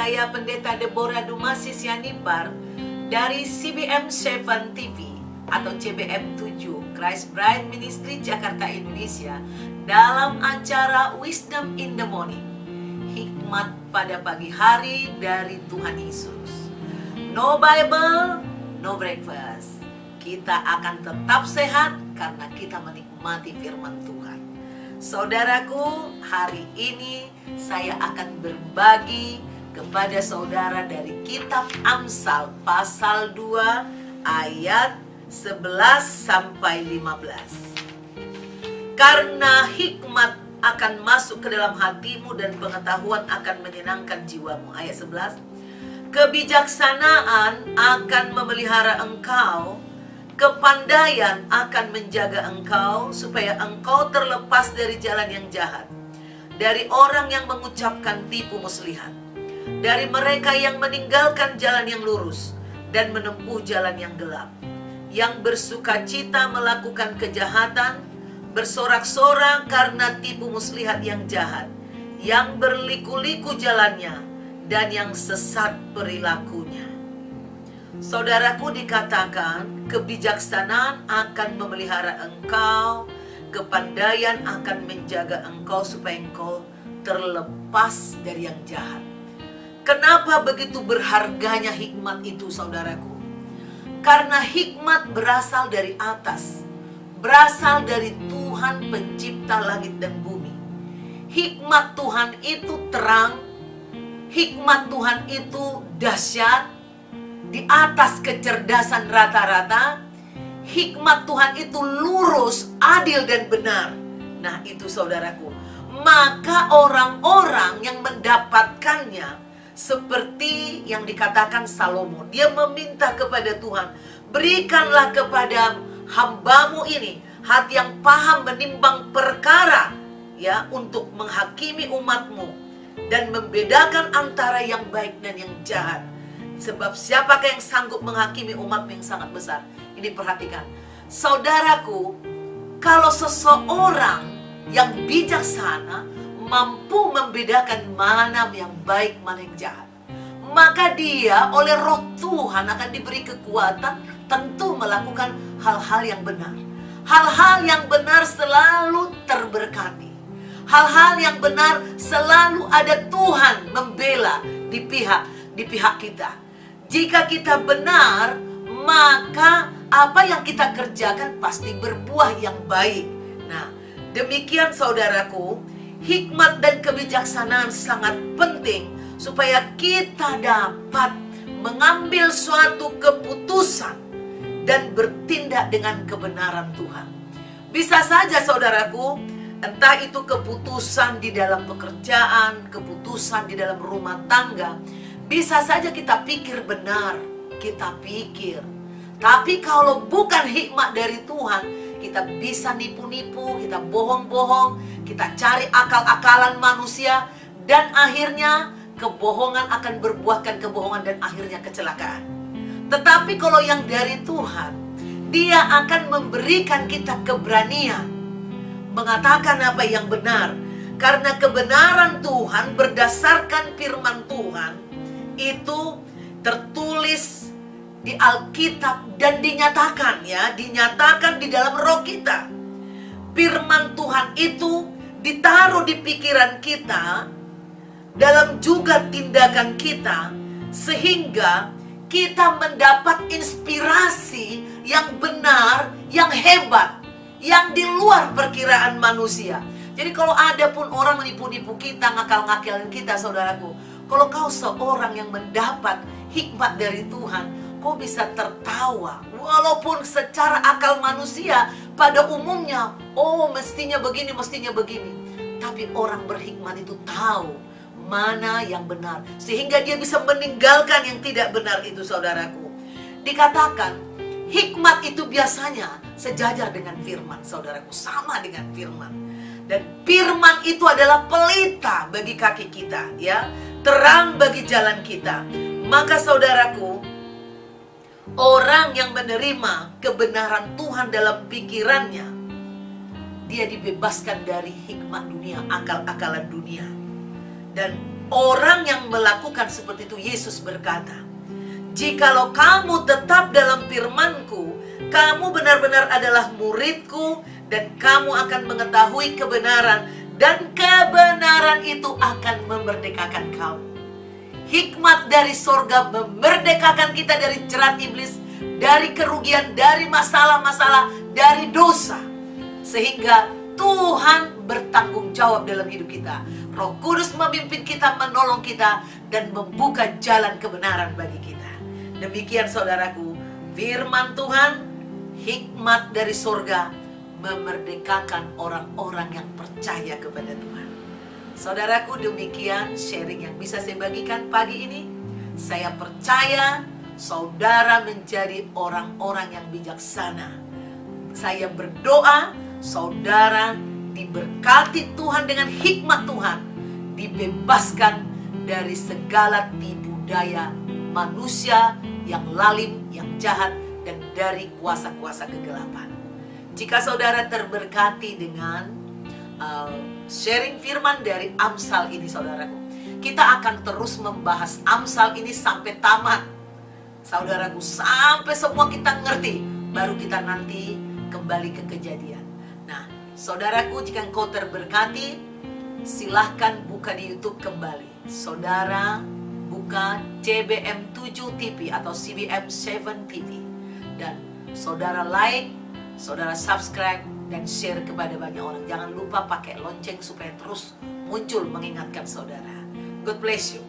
saya Pendeta Deborah Dumasi Sianipar dari CBM 7 TV atau CBM 7 Christ Bride Ministry Jakarta Indonesia dalam acara Wisdom in the Morning, hikmat pada pagi hari dari Tuhan Yesus. No Bible, no breakfast. Kita akan tetap sehat karena kita menikmati firman Tuhan. Saudaraku, hari ini saya akan berbagi kepada saudara dari kitab Amsal pasal 2 ayat 11 sampai 15. Karena hikmat akan masuk ke dalam hatimu dan pengetahuan akan menyenangkan jiwamu. Ayat 11. Kebijaksanaan akan memelihara engkau, kepandaian akan menjaga engkau supaya engkau terlepas dari jalan yang jahat, dari orang yang mengucapkan tipu muslihat, dari mereka yang meninggalkan jalan yang lurus dan menempuh jalan yang gelap, yang bersukacita melakukan kejahatan, bersorak-sorak karena tipu muslihat yang jahat, yang berliku-liku jalannya dan yang sesat perilakunya. Saudaraku, dikatakan kebijaksanaan akan memelihara engkau, kepandaian akan menjaga engkau supaya engkau terlepas dari yang jahat. Kenapa begitu berharganya hikmat itu, saudaraku? Karena hikmat berasal dari atas, berasal dari Tuhan pencipta langit dan bumi. Hikmat Tuhan itu terang, hikmat Tuhan itu dahsyat, di atas kecerdasan rata-rata. Hikmat Tuhan itu lurus, adil dan benar. Nah itu saudaraku, maka orang-orang yang mendapatkannya seperti yang dikatakan Salomo, dia meminta kepada Tuhan, berikanlah kepada hambamu ini hati yang paham menimbang perkara, ya, untuk menghakimi umatmu dan membedakan antara yang baik dan yang jahat. Sebab siapakah yang sanggup menghakimi umatmu yang sangat besar? Ini perhatikan, saudaraku, kalau seseorang yang bijaksana mampu membedakan mana yang baik, mana yang jahat, maka dia oleh roh Tuhan akan diberi kekuatan tentu melakukan hal-hal yang benar. Hal-hal yang benar selalu terberkati. Hal-hal yang benar selalu ada Tuhan membela di pihak kita. Jika kita benar, maka apa yang kita kerjakan pasti berbuah yang baik. Nah, demikian saudaraku, hikmat dan kebijaksanaan sangat penting supaya kita dapat mengambil suatu keputusan dan bertindak dengan kebenaran Tuhan. Bisa saja saudaraku, entah itu keputusan di dalam pekerjaan, keputusan di dalam rumah tangga, bisa saja kita pikir benar, kita pikir. Tapi kalau bukan hikmat dari Tuhan, kita bisa nipu-nipu, kita bohong-bohong, kita cari akal-akalan manusia, dan akhirnya kebohongan akan berbuahkan kebohongan dan akhirnya kecelakaan. Tetapi kalau yang dari Tuhan, Dia akan memberikan kita keberanian mengatakan apa yang benar. Karena kebenaran Tuhan berdasarkan firman Tuhan itu tertulis di Alkitab dan dinyatakan, ya, dinyatakan di dalam roh kita. Firman Tuhan itu ditaruh di pikiran kita, dalam juga tindakan kita, sehingga kita mendapat inspirasi yang benar, yang hebat, yang di luar perkiraan manusia. Jadi kalau ada pun orang menipu-nipu kita, ngakal-ngakalin kita, saudaraku, kalau kau seorang yang mendapat hikmat dari Tuhan, kau bisa tertawa. Walaupun secara akal manusia pada umumnya, oh mestinya begini, mestinya begini. Tapi orang berhikmat itu tahu mana yang benar, sehingga dia bisa meninggalkan yang tidak benar itu, saudaraku. Dikatakan, hikmat itu biasanya sejajar dengan firman, saudaraku, sama dengan firman. Dan firman itu adalah pelita bagi kaki kita, ya, terang bagi jalan kita. Maka saudaraku, orang yang menerima kebenaran Tuhan dalam pikirannya, dia dibebaskan dari hikmat dunia, akal-akalan dunia. Dan orang yang melakukan seperti itu, Yesus berkata, "Jikalau kamu tetap dalam firman-Ku, kamu benar-benar adalah murid-Ku, dan kamu akan mengetahui kebenaran, dan kebenaran itu akan memerdekakan kamu." Hikmat dari sorga memerdekakan kita dari jerat iblis, dari kerugian, dari masalah-masalah, dari dosa. Sehingga Tuhan bertanggung jawab dalam hidup kita. Roh Kudus memimpin kita, menolong kita, dan membuka jalan kebenaran bagi kita. Demikian saudaraku, firman Tuhan, hikmat dari sorga, memerdekakan orang-orang yang percaya kepada Tuhan. Saudaraku, demikian sharing yang bisa saya bagikan pagi ini. Saya percaya saudara menjadi orang-orang yang bijaksana. Saya berdoa saudara diberkati Tuhan dengan hikmat Tuhan, dibebaskan dari segala tipu daya manusia yang lalim, yang jahat, dan dari kuasa-kuasa kegelapan. Jika saudara terberkati dengan sharing firman dari Amsal ini, saudaraku, kita akan terus membahas Amsal ini sampai tamat, saudaraku, sampai semua kita ngerti, baru kita nanti kembali ke Kejadian. Nah, saudaraku, jika engkau terberkati, silahkan buka di YouTube kembali. Saudara buka CBM 7 TV atau CBM 7 TV, dan saudara like, saudara subscribe, dan share kepada banyak orang. Jangan lupa pakai lonceng supaya terus muncul mengingatkan saudara. God bless you.